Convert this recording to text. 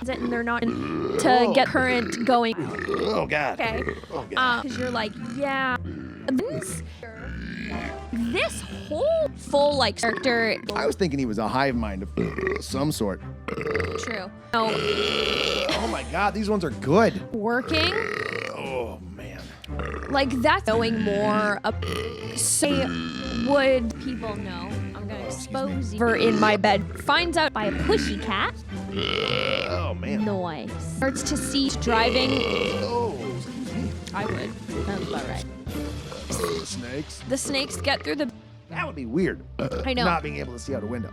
And they're not to get current going. Oh, God. Okay. Oh, God. Because you're like, yeah. This whole full, like, character. I was thinking he was a hive mind of some sort. True. No. Oh, my God. These ones are good. Working. Oh, man. Like, that's knowing more. Say, would people know? I'm going to expose you. In my bed. Finds out by a pushy cat. Oh, man. Noise. Starts to see driving. Oh, excuse me. I would. That's about right. Snakes. The snakes get through the. That would be weird. I know. Not being able to see out a window.